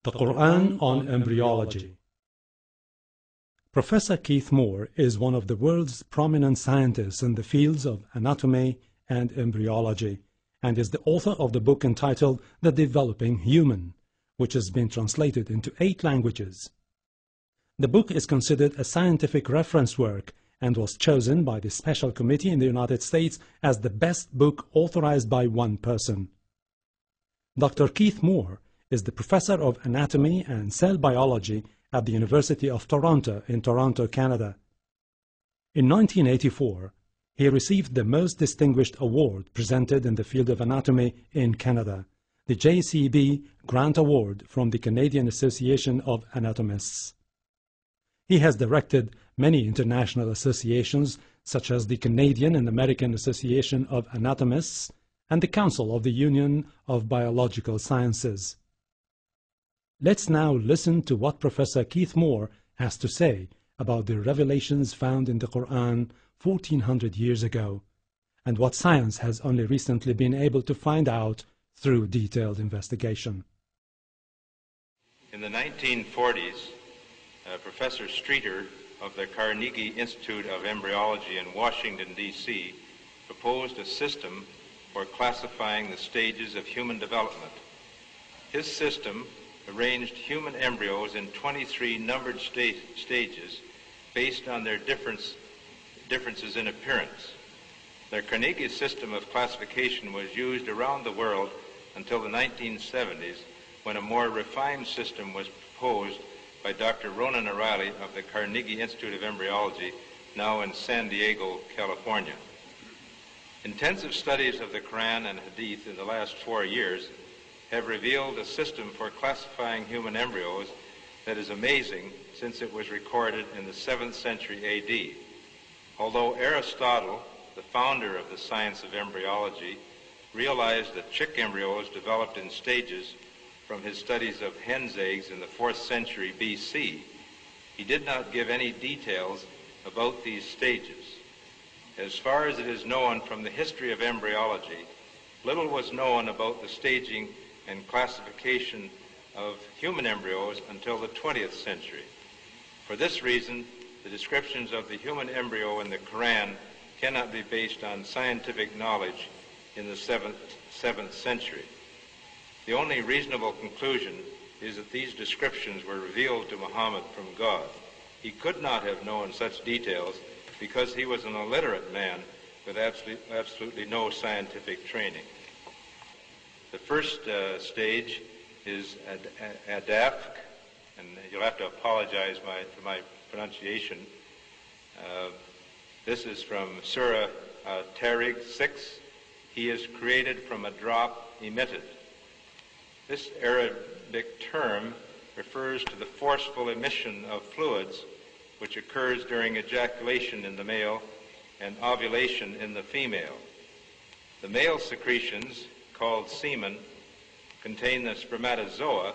The Quran on Embryology. Professor Keith Moore is one of the world's prominent scientists in the fields of anatomy and embryology, and is the author of the book entitled The Developing Human, which has been translated into 8 languages. The book is considered a scientific reference work and was chosen by the Special Committee in the United States as the best book authorized by one person. Dr. Keith Moore is the professor of anatomy and cell biology at the University of Toronto in Toronto, Canada. In 1984, he received the most distinguished award presented in the field of anatomy in Canada, the JCB Grant Award from the Canadian Association of Anatomists. He has directed many international associations such as the Canadian and American Association of Anatomists and the Council of the Union of Biological Sciences. Let's now listen to what Professor Keith Moore has to say about the revelations found in the Quran 1400 years ago, and what science has only recently been able to find out through detailed investigation. In the 1940s, Professor Streeter of the Carnegie Institute of Embryology in Washington, D.C., proposed a system for classifying the stages of human development. His system arranged human embryos in 23 numbered stages based on their differences in appearance. The Carnegie system of classification was used around the world until the 1970s, when a more refined system was proposed by Dr. Ronan O'Reilly of the Carnegie Institute of Embryology, now in San Diego, California. Intensive studies of the Quran and Hadith in the last 4 years have revealed a system for classifying human embryos that is amazing, since it was recorded in the 7th century A.D. Although Aristotle, the founder of the science of embryology, realized that chick embryos developed in stages from his studies of hen's eggs in the 4th century B.C., he did not give any details about these stages. As far as it is known from the history of embryology, little was known about the staging and classification of human embryos until the 20th century. For this reason, the descriptions of the human embryo in the Quran cannot be based on scientific knowledge in the 7th century. The only reasonable conclusion is that these descriptions were revealed to Muhammad from God. He could not have known such details because he was an illiterate man with absolutely no scientific training. The first stage is adafk, and you'll have to apologize for my pronunciation. This is from Surah Tariq 6. He is created from a drop emitted. This Arabic term refers to the forceful emission of fluids which occurs during ejaculation in the male and ovulation in the female. The male secretions, called semen, contain the spermatozoa,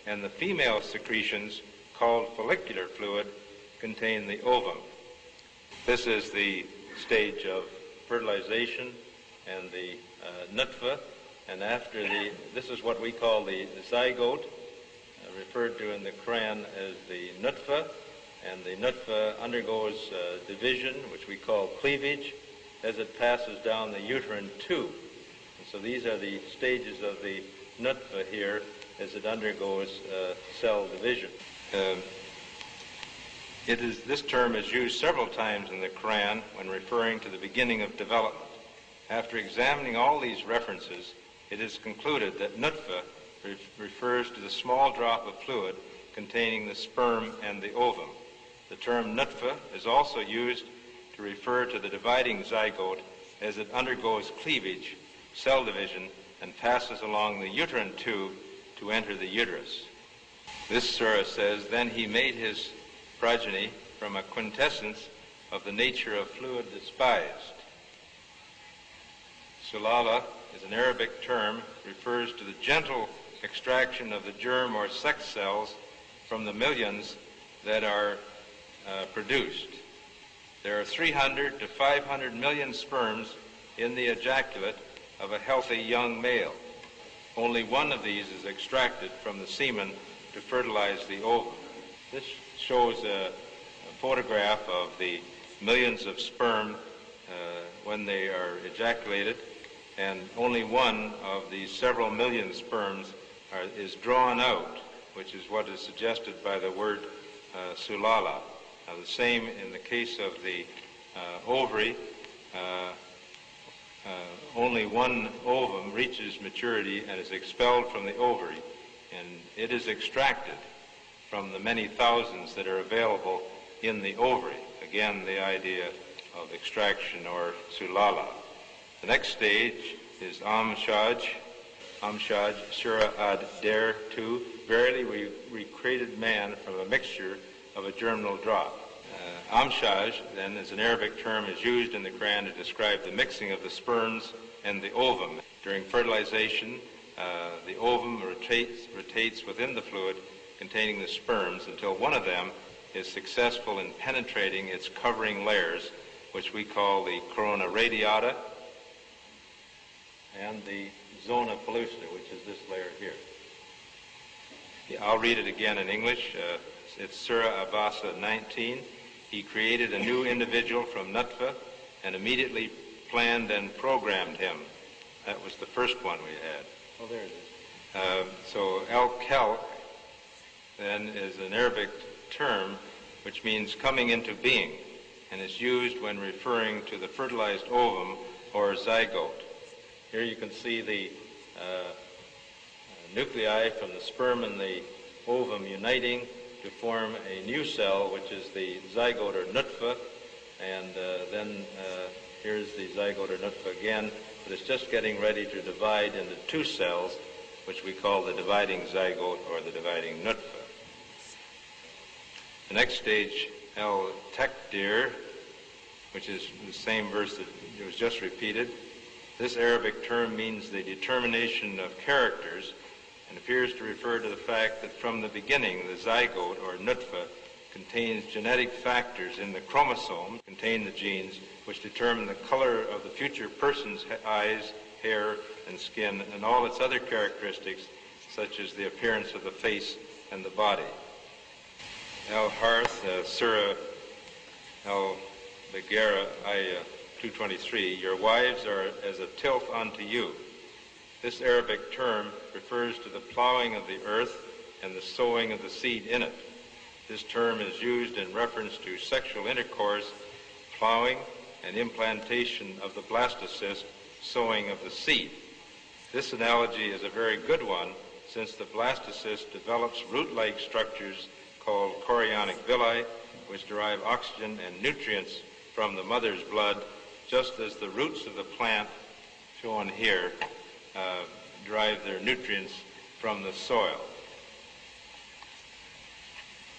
and the female secretions, called follicular fluid, contain the ovum. This is the stage of fertilization and the nutfa, and after this is what we call the zygote, referred to in the Quran as the nutfa, and the nutfa undergoes division, which we call cleavage, as it passes down the uterine tube. And so these are the stages of the nutfa here as it undergoes cell division. This term is used several times in the Quran when referring to the beginning of development. After examining all these references, it is concluded that nutfa refers to the small drop of fluid containing the sperm and the ovum. The term nutfa is also used to refer to the dividing zygote as it undergoes cleavage, cell division, and passes along the uterine tube to enter the uterus. This surah says, "Then he made his progeny from a quintessence of the nature of fluid despised." Sulala is an Arabic term, refers to the gentle extraction of the germ or sex cells from the millions that are produced. There are 300 to 500 million sperms in the ejaculate of a healthy young male. Only one of these is extracted from the semen to fertilize the ovum. This shows a photograph of the millions of sperm when they are ejaculated, and only one of these several million sperms is drawn out, which is what is suggested by the word sulala. Now, the same in the case of the ovary. Only one ovum reaches maturity and is expelled from the ovary, and it is extracted from the many thousands that are available in the ovary. Again, the idea of extraction, or sulala. The next stage is amshaj, surah ad der tu. Verily we created man from a mixture of a germinal drop. Amshaj, then, as an Arabic term, is used in the Quran to describe the mixing of the sperms and the ovum. During fertilization, the ovum rotates within the fluid containing the sperms until one of them is successful in penetrating its covering layers, which we call the corona radiata and the zona pellucida, which is this layer here. I'll read it again in English. It's Surah Abasa 19. He created a new individual from Nutfa and immediately planned and programmed him. That was the first one we had. Oh, there it is. So al-Khalq then is an Arabic term which means coming into being, and is used when referring to the fertilized ovum or zygote. Here you can see the nuclei from the sperm and the ovum uniting to form a new cell, which is the zygote or nutfa, and then here's the zygote or nutfa again, but it's just getting ready to divide into two cells, which we call the dividing zygote or the dividing nutfa. The next stage, el-takdir, which is the same verse that was just repeated. This Arabic term means the determination of characters, and appears to refer to the fact that from the beginning the zygote or nutfa contains genetic factors in the chromosome, contain the genes which determine the color of the future person's eyes, hair, and skin, and all its other characteristics, such as the appearance of the face and the body. Al-Harth, Surah Al-Bagheera, Ayah 223, your wives are as a tilth unto you. This Arabic term refers to the plowing of the earth and the sowing of the seed in it. This term is used in reference to sexual intercourse, plowing, and implantation of the blastocyst, sowing of the seed. This analogy is a very good one, since the blastocyst develops root-like structures called chorionic villi, which derive oxygen and nutrients from the mother's blood, just as the roots of the plant, shown here, derive their nutrients from the soil.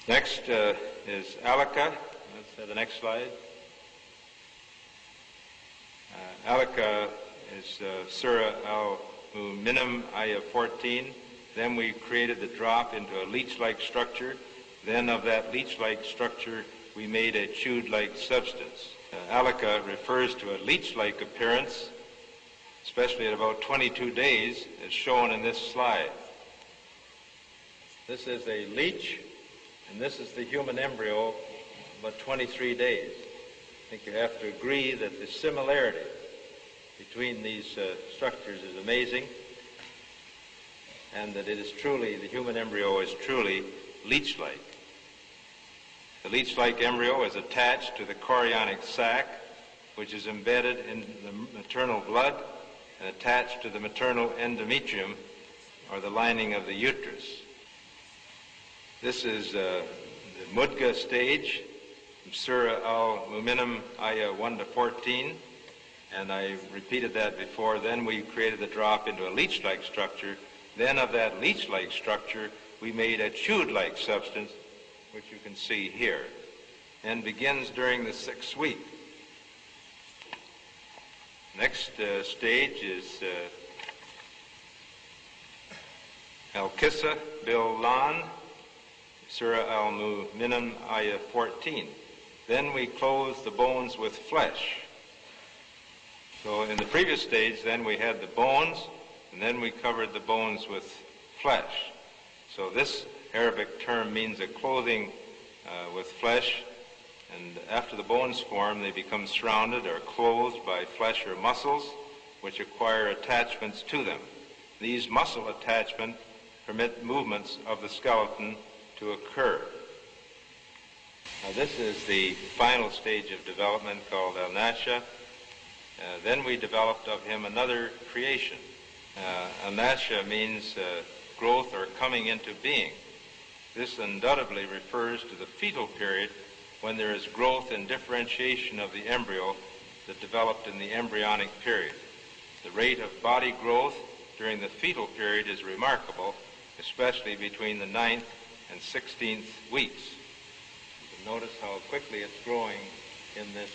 Next is alaka. Let's have the next slide. Alaka is Surah Al-Mu'minum, Ayah 14. Then we created the drop into a leech-like structure. Then of that leech-like structure, we made a chewed-like substance. Alaka refers to a leech-like appearance, especially at about 22 days, as shown in this slide. This is a leech, and this is the human embryo, about 23 days. I think you have to agree that the similarity between these structures is amazing, and that it is truly, the human embryo is truly leech-like. The leech-like embryo is attached to the chorionic sac, which is embedded in the maternal blood and attached to the maternal endometrium, or the lining of the uterus. This is the mudga stage, Surah Al-Mu'minum, Ayah 1 to 14, and I repeated that before. Then we created the drop into a leech-like structure. Then of that leech-like structure, we made a chewed-like substance, which you can see here, and begins during the 6th week. Next stage is Al-Kissa Bil-Lan, Surah Al-Mu'minum, Ayah 14. Then we clothe the bones with flesh. So in the previous stage, then we had the bones, and then we covered the bones with flesh. So this Arabic term means a clothing with flesh, and after the bones form, they become surrounded or clothed by flesh or muscles, which acquire attachments to them. These muscle attachments permit movements of the skeleton to occur. Now this is the final stage of development called alicia. Then we developed of him another creation. Alicia means growth or coming into being. This undoubtedly refers to the fetal period when there is growth and differentiation of the embryo that developed in the embryonic period. The rate of body growth during the fetal period is remarkable, especially between the 9th and 16th weeks. You can notice how quickly it's growing in this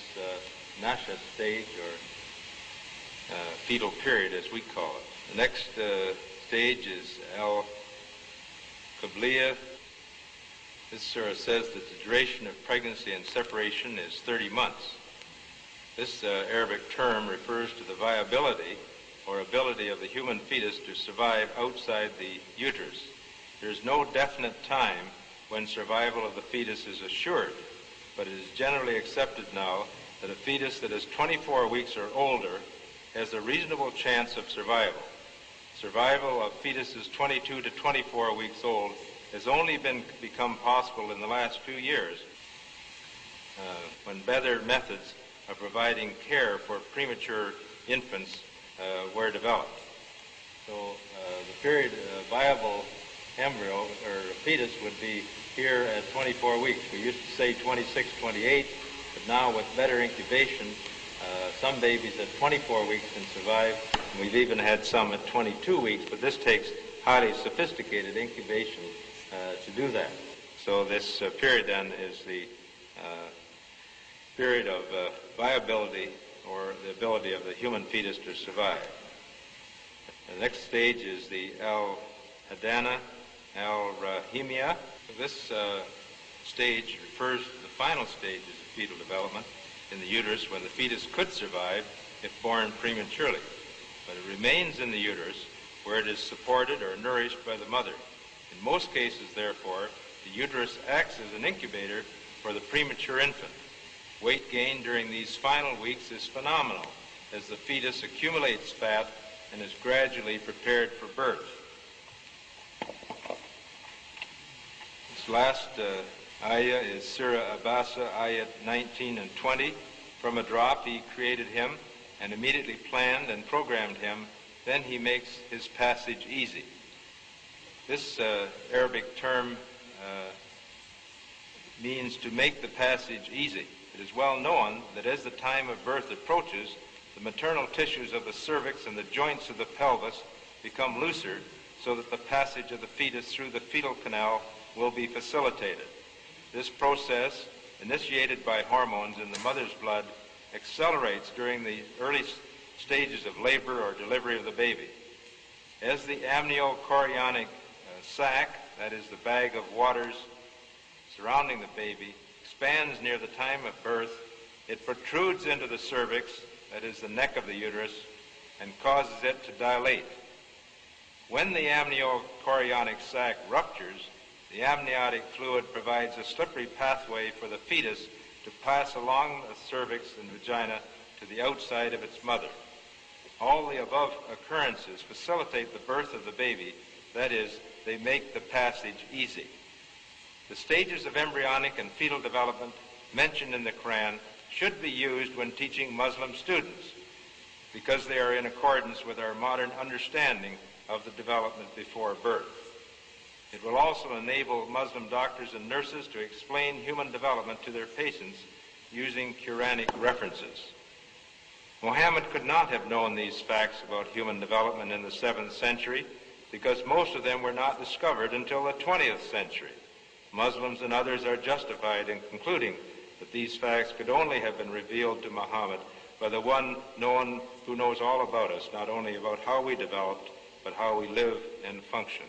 nasha stage, or fetal period as we call it. The next stage is al-qabliya. This surah says that the duration of pregnancy and separation is 30 months. This Arabic term refers to the viability or ability of the human fetus to survive outside the uterus. There is no definite time when survival of the fetus is assured, but it is generally accepted now that a fetus that is 24 weeks or older has a reasonable chance of survival. Survival of fetuses 22 to 24 weeks old has only become possible in the last few years when better methods of providing care for premature infants were developed. So the period viable embryo or fetus would be here at 24 weeks. We used to say 26, 28, but now with better incubation, some babies at 24 weeks can survive, and we've even had some at 22 weeks, but this takes highly sophisticated incubation to do that. So this period then is the period of viability or the ability of the human fetus to survive. The next stage is the al-hadana, al-rahimia. This stage refers to the final stages of fetal development in the uterus when the fetus could survive if born prematurely, but it remains in the uterus where it is supported or nourished by the mother. In most cases, therefore, the uterus acts as an incubator for the premature infant. Weight gain during these final weeks is phenomenal as the fetus accumulates fat and is gradually prepared for birth. This last ayah is Surah Abasa, ayat 19 and 20. From a drop he created him and immediately planned and programmed him. Then he makes his passage easy. This Arabic term means to make the passage easy. It is well known that as the time of birth approaches, the maternal tissues of the cervix and the joints of the pelvis become looser so that the passage of the fetus through the fetal canal will be facilitated. This process, initiated by hormones in the mother's blood, accelerates during the early stages of labor or delivery of the baby. As the amniochorionic sac, that is the bag of waters surrounding the baby, expands near the time of birth, it protrudes into the cervix, that is the neck of the uterus, and causes it to dilate. When the amniochorionic sac ruptures, the amniotic fluid provides a slippery pathway for the fetus to pass along the cervix and vagina to the outside of its mother. All the above occurrences facilitate the birth of the baby, that is, they make the passage easy. The stages of embryonic and fetal development mentioned in the Quran should be used when teaching Muslim students because they are in accordance with our modern understanding of the development before birth. It will also enable Muslim doctors and nurses to explain human development to their patients using Quranic references. Muhammad could not have known these facts about human development in the 7th century because most of them were not discovered until the 20th century. Muslims and others are justified in concluding that these facts could only have been revealed to Muhammad by the one who knows all about us, not only about how we developed, but how we live and function.